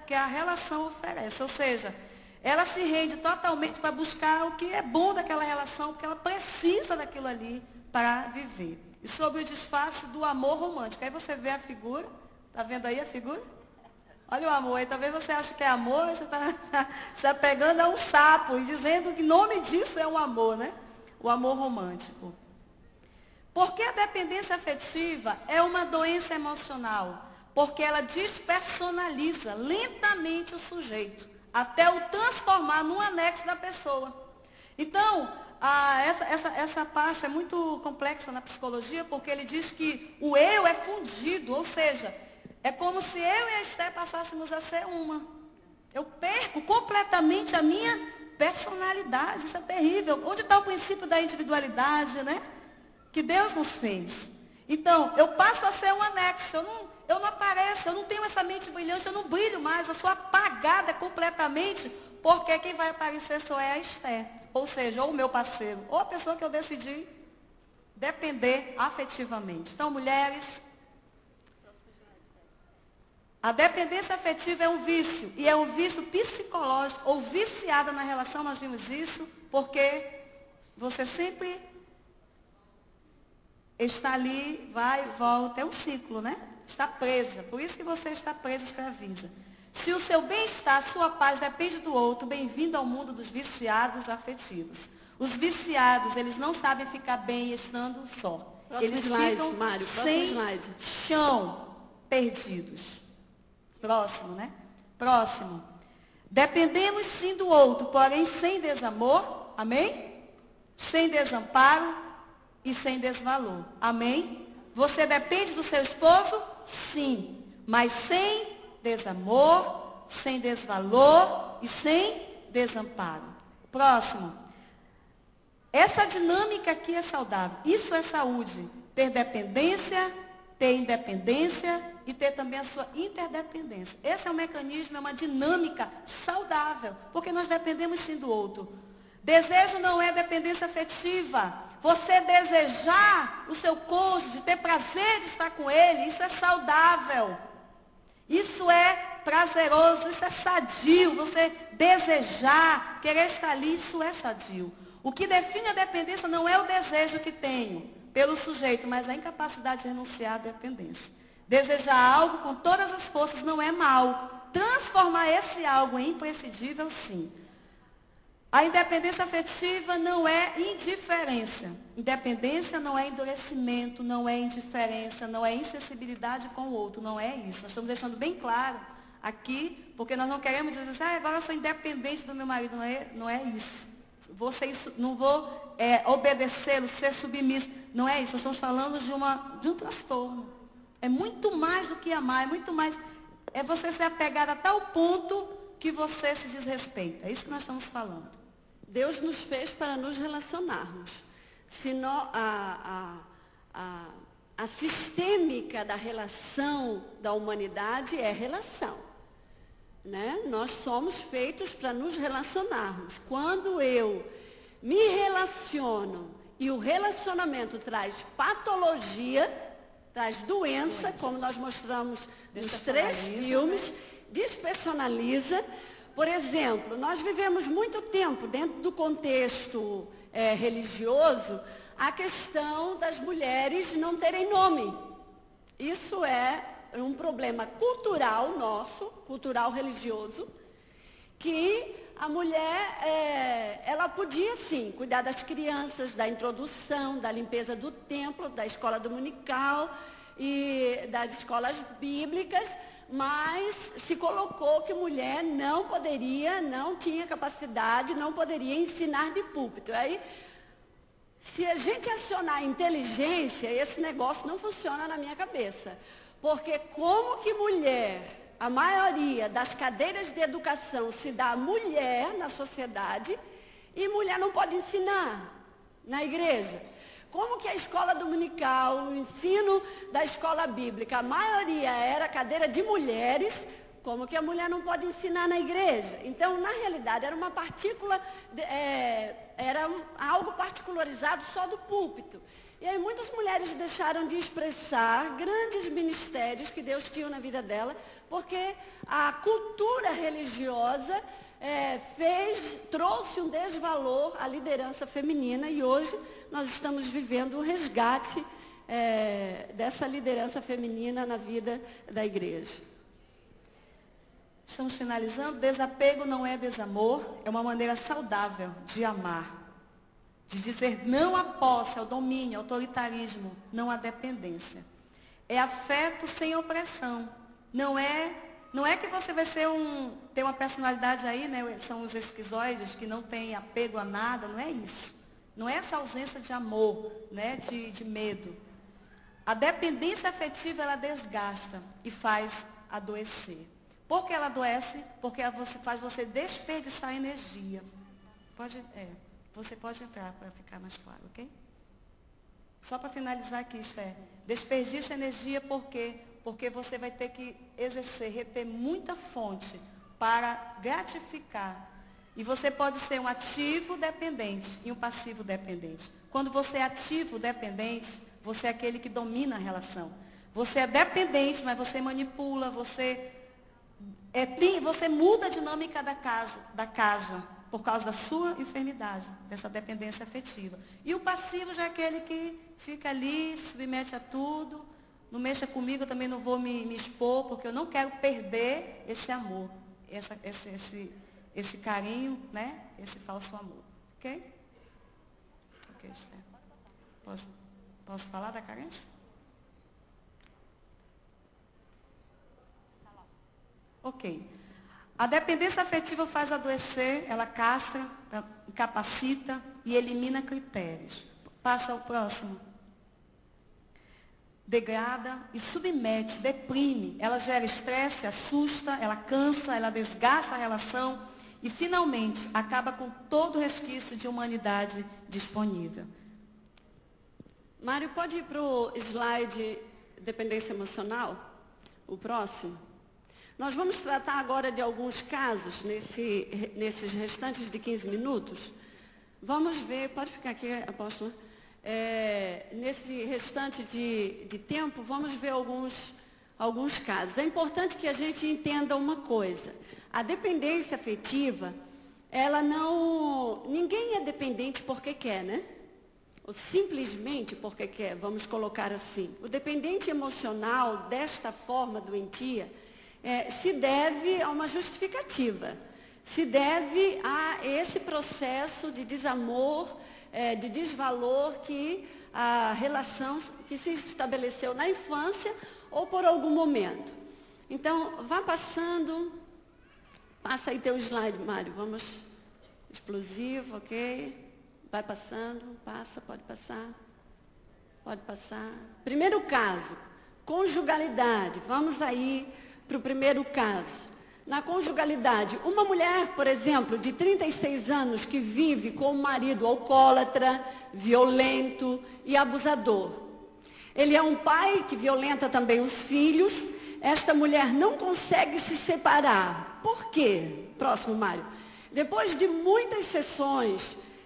H: que a relação oferece. Ou seja, ela se rende totalmente para buscar o que é bom daquela relação, porque ela precisa daquilo ali para viver. E sobre o disfarce do amor romântico. Aí você vê a figura, está vendo aí a figura? Olha o amor, aí talvez você ache que é amor, você está se apegando a um sapo e dizendo que o nome disso é um amor, né? O amor romântico. Porque a dependência afetiva é uma doença emocional, porque ela despersonaliza lentamente o sujeito, até o transformar num anexo da pessoa. Então, essa parte é muito complexa na psicologia, porque ele diz que o eu é fundido, ou seja, é como se eu e a Esther passássemos a ser uma. Eu perco completamente a minha personalidade, isso é terrível. Onde está o princípio da individualidade, né? Que Deus nos fez. Então, eu passo a ser um anexo, eu não apareço, eu não tenho essa mente brilhante, eu não brilho mais, eu sou apagada completamente, porque quem vai aparecer só é a Esther, ou seja, ou o meu parceiro, ou a pessoa que eu decidi depender afetivamente. Então, mulheres, a dependência afetiva é um vício, e é um vício psicológico, ou viciada na relação, nós vimos isso, porque você sempre está ali, vai e volta, é um ciclo, né? Está presa, por isso que você está presa, escraviza. Se o seu bem-estar, a sua paz depende do outro, bem-vindo ao mundo dos viciados afetivos. Os viciados, eles não sabem ficar bem estando só. Eles ficam sem chão, perdidos. Próximo, né? Próximo. Dependemos sim do outro, porém sem desamor, amém? Sem desamparo e sem desvalor. Amém? Você depende do seu esposo? Sim. Mas sem desamor, sem desvalor e sem desamparo. Próximo. Essa dinâmica aqui é saudável. Isso é saúde. Ter dependência, ter independência e ter também a sua interdependência. Esse é um mecanismo, é uma dinâmica saudável, porque nós dependemos sim do outro. Desejo não é dependência afetiva. Você desejar o seu cônjuge, ter prazer de estar com ele, isso é saudável. Isso é prazeroso, isso é sadio. Você desejar, querer estar ali, isso é sadio. O que define a dependência não é o desejo que tenho pelo sujeito, mas a incapacidade de renunciar à dependência. Desejar algo com todas as forças não é mal. Transformar esse algo em imprescindível, sim. A independência afetiva não é indiferença. Independência não é endurecimento, não é indiferença, não é insensibilidade com o outro, não é isso. Nós estamos deixando bem claro aqui, porque nós não queremos dizer assim, agora eu sou independente do meu marido, não é isso. não vou obedecê-lo, ser submisso. Não é isso, nós estamos falando de um transtorno. É muito mais do que amar, é muito mais. É você ser apegado a tal ponto que você se desrespeita. É isso que nós estamos falando.
B: Deus nos fez para nos relacionarmos. Senão, a sistêmica da relação da humanidade é relação. Né? Nós somos feitos para nos relacionarmos. Quando eu me relaciono e o relacionamento traz patologia, traz doença, como nós mostramos nos 3 filmes, despersonaliza. Por exemplo, nós vivemos muito tempo dentro do contexto religioso a questão das mulheres não terem nome. Isso é um problema cultural nosso, cultural religioso, que a mulher, ela podia sim cuidar das crianças, da introdução, da limpeza do templo, da escola dominical e das escolas bíblicas, mas se colocou que mulher não poderia, não tinha capacidade, não poderia ensinar de púlpito. Aí, se a gente acionar a inteligência, esse negócio não funciona na minha cabeça. Porque como que mulher, a maioria das cadeiras de educação se dá a mulher na sociedade e mulher não pode ensinar na igreja? Como que a escola dominical, o ensino da escola bíblica, a maioria era cadeira de mulheres, como que a mulher não pode ensinar na igreja? Então, na realidade, era uma partícula, algo particularizado só do púlpito. E aí muitas mulheres deixaram de expressar grandes ministérios que Deus tinha na vida dela, porque a cultura religiosa trouxe um desvalor à liderança feminina e hoje nós estamos vivendo o resgate dessa liderança feminina na vida da igreja.
H: Estamos finalizando. Desapego não é desamor, é uma maneira saudável de amar. De dizer não à posse, ao domínio, ao autoritarismo, não à dependência. É afeto sem opressão. Não é que você vai ter uma personalidade aí, né? São os esquizoides que não têm apego a nada, não é isso. Não é essa ausência de amor, né? de medo. A dependência afetiva, ela desgasta e faz adoecer. Por que ela adoece? Porque ela faz você desperdiçar energia. Você pode entrar para ficar mais claro, ok? Só para finalizar aqui, desperdiça energia por quê? Porque você vai ter que reter muita fonte para gratificar. E você pode ser um ativo dependente e um passivo dependente. Quando você é ativo dependente, você é aquele que domina a relação. Você é dependente, mas você manipula, você muda a dinâmica da casa. Por causa da sua enfermidade, dessa dependência afetiva. E o passivo já é aquele que fica ali, se submete a tudo, não mexa comigo, eu também não vou me expor, porque eu não quero perder esse amor, esse carinho, né? Esse falso amor. Ok? Ok, Esther. Posso falar da carência? Ok. A dependência afetiva faz adoecer, ela castra, incapacita e elimina critérios. Passa ao próximo. Degrada e submete, deprime. Ela gera estresse, assusta, ela cansa, ela desgasta a relação e, finalmente, acaba com todo o resquício de humanidade disponível.
B: Mário, pode ir para o slide dependência emocional? O próximo? Nós vamos tratar agora de alguns casos, nesses restantes de 15 minutos. Vamos ver, pode ficar aqui, apóstolo. Nesse restante de tempo, vamos ver alguns casos. É importante que a gente entenda uma coisa. A dependência afetiva, ninguém é dependente porque quer, né? Ou simplesmente porque quer, vamos colocar assim. O dependente emocional, desta forma doentia, se deve a uma justificativa, se deve a esse processo de desamor, de desvalor que a relação que se estabeleceu na infância ou por algum momento. Então, vá passando, passa aí teu slide, Mário, vamos explosivo, ok? Vai passando, passa, pode passar. Pode passar. Primeiro caso, conjugalidade. Vamos aí para o primeiro caso. Na conjugalidade, uma mulher, por exemplo, de 36 anos que vive com um marido alcoólatra, violento e abusador. Ele é um pai que violenta também os filhos. Esta mulher não consegue se separar. Por quê? Próximo, Mário. Depois de muitas sessões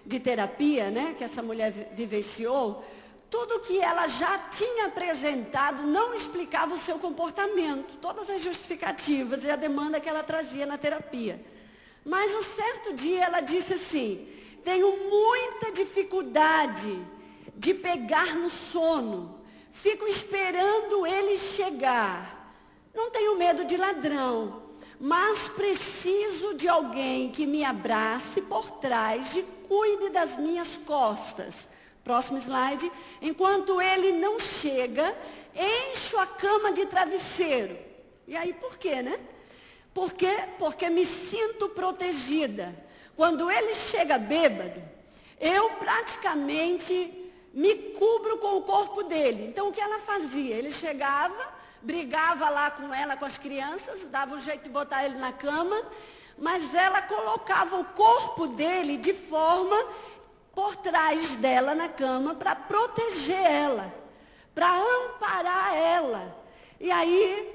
B: de terapia, né, que essa mulher vivenciou, tudo que ela já tinha apresentado não explicava o seu comportamento, todas as justificativas e a demanda que ela trazia na terapia. Mas um certo dia ela disse assim: tenho muita dificuldade de pegar no sono, fico esperando ele chegar. Não tenho medo de ladrão, mas preciso de alguém que me abrace por trás e cuide das minhas costas. Próximo slide. Enquanto ele não chega, encho a cama de travesseiro. E aí por quê, né? Por quê? Porque me sinto protegida. Quando ele chega bêbado, eu praticamente me cubro com o corpo dele. Então o que ela fazia? Ele chegava, brigava lá com ela, com as crianças, dava um jeito de botar ele na cama, mas ela colocava o corpo dele de forma por trás dela na cama para proteger ela, para amparar ela. E aí,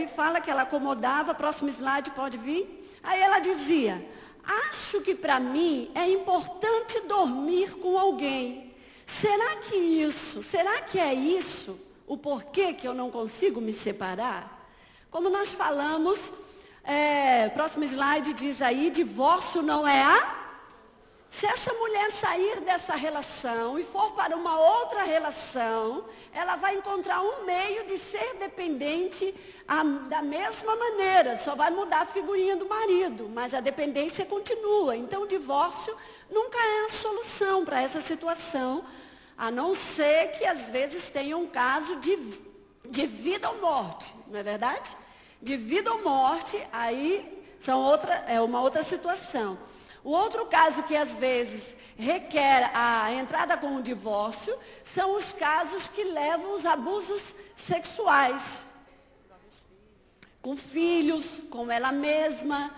B: e fala que ela acomodava, próximo slide, pode vir. Aí ela dizia: acho que para mim é importante dormir com alguém. Será que é isso o porquê que eu não consigo me separar? Como nós falamos, próximo slide diz aí, divórcio não é a... Se essa mulher sair dessa relação e for para uma outra relação, ela vai encontrar um meio de ser dependente da mesma maneira, só vai mudar a figurinha do marido, mas a dependência continua. Então o divórcio nunca é a solução para essa situação, a não ser que às vezes tenha um caso de vida ou morte, não é verdade? De vida ou morte, aí é uma outra situação. O outro caso que às vezes requer a entrada com o divórcio são os casos que levam os abusos sexuais. Com filhos, com ela mesma.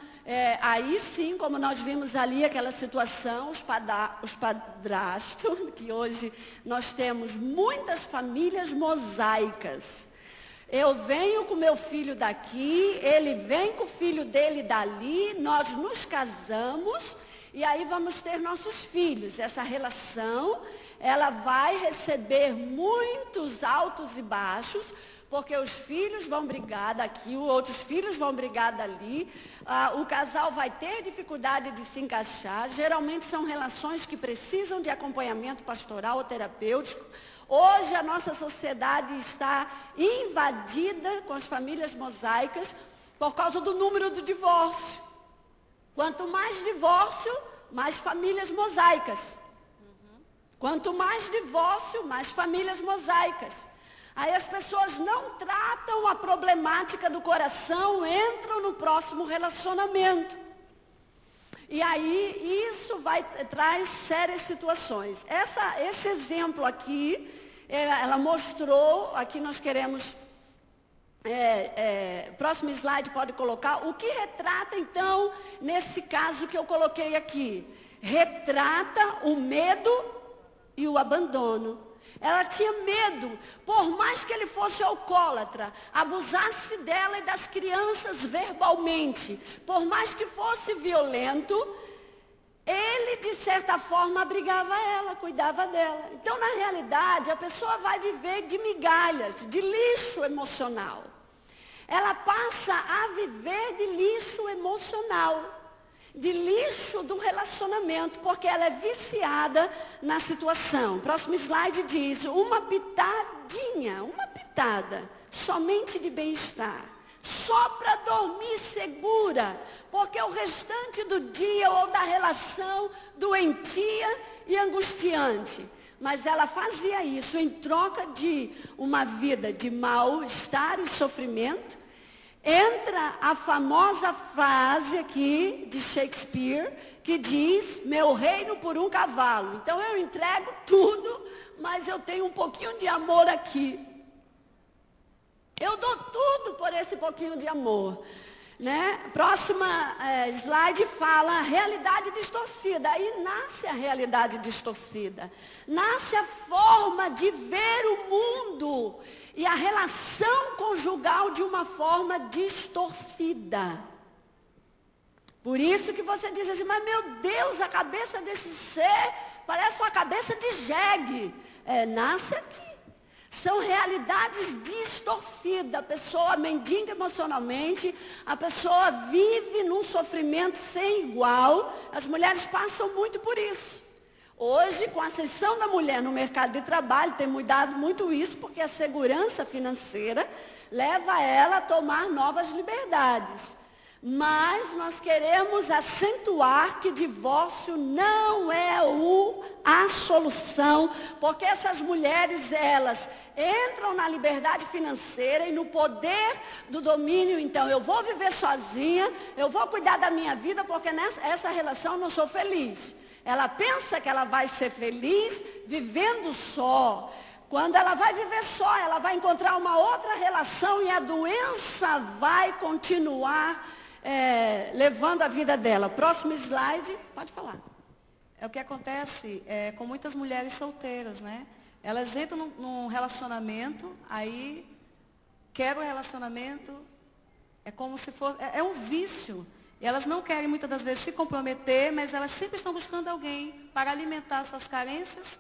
B: Aí sim, como nós vimos ali aquela situação, os padrastos, que hoje nós temos muitas famílias mosaicas. Eu venho com meu filho daqui, ele vem com o filho dele dali, nós nos casamos e aí vamos ter nossos filhos. Essa relação, ela vai receber muitos altos e baixos, porque os filhos vão brigar daqui, outros filhos vão brigar dali, o casal vai ter dificuldade de se encaixar. Geralmente são relações que precisam de acompanhamento pastoral ou terapêutico. Hoje a nossa sociedade está invadida com as famílias mosaicas por causa do número do divórcio. Quanto mais divórcio, mais famílias mosaicas. Quanto mais divórcio, mais famílias mosaicas. Aí as pessoas não tratam a problemática do coração, entram no próximo relacionamento. E aí isso traz sérias situações. Esse exemplo aqui, ela mostrou, aqui nós queremos, próximo slide pode colocar, o que retrata então, nesse caso que eu coloquei aqui. Retrata o medo e o abandono. Ela tinha medo, por mais que ele fosse alcoólatra, abusasse dela e das crianças verbalmente, por mais que fosse violento, ele, de certa forma, abrigava ela, cuidava dela. Então, na realidade, a pessoa vai viver de migalhas, de lixo emocional. Ela passa a viver de lixo emocional, de lixo do relacionamento, porque ela é viciada na situação. Próximo slide diz, uma pitada, somente de bem-estar, só para dormir segura, porque o restante do dia ou da relação doentia e angustiante. Mas ela fazia isso em troca de uma vida de mal-estar e sofrimento. entra a famosa frase aqui de Shakespeare, que diz, meu reino por um cavalo. Então eu entrego tudo, mas eu tenho um pouquinho de amor aqui. Eu dou tudo por esse pouquinho de amor. Né? Próxima slide fala realidade distorcida. Aí nasce a realidade distorcida. Nasce a forma de ver o mundo e a relação conjugal de uma forma distorcida. Por isso que você diz assim, mas meu Deus, a cabeça desse ser parece uma cabeça de jegue. Nasce aqui. São realidades distorcidas. A pessoa mendiga emocionalmente, a pessoa vive num sofrimento sem igual. As mulheres passam muito por isso. Hoje, com a ascensão da mulher no mercado de trabalho, tem mudado muito isso, porque a segurança financeira leva ela a tomar novas liberdades. Mas nós queremos acentuar que divórcio não é a solução, porque essas mulheres, elas entram na liberdade financeira e no poder do domínio. Então, eu vou viver sozinha, eu vou cuidar da minha vida, porque nessa relação eu não sou feliz. Ela pensa que ela vai ser feliz vivendo só. Quando ela vai viver só, ela vai encontrar uma outra relação e a doença vai continuar levando a vida dela. Próximo slide, pode falar.
H: É o que acontece com muitas mulheres solteiras, né? Elas entram num relacionamento, aí quebram o relacionamento, é como se fosse, é um vício. E elas não querem muitas das vezes se comprometer, mas elas sempre estão buscando alguém para alimentar suas carências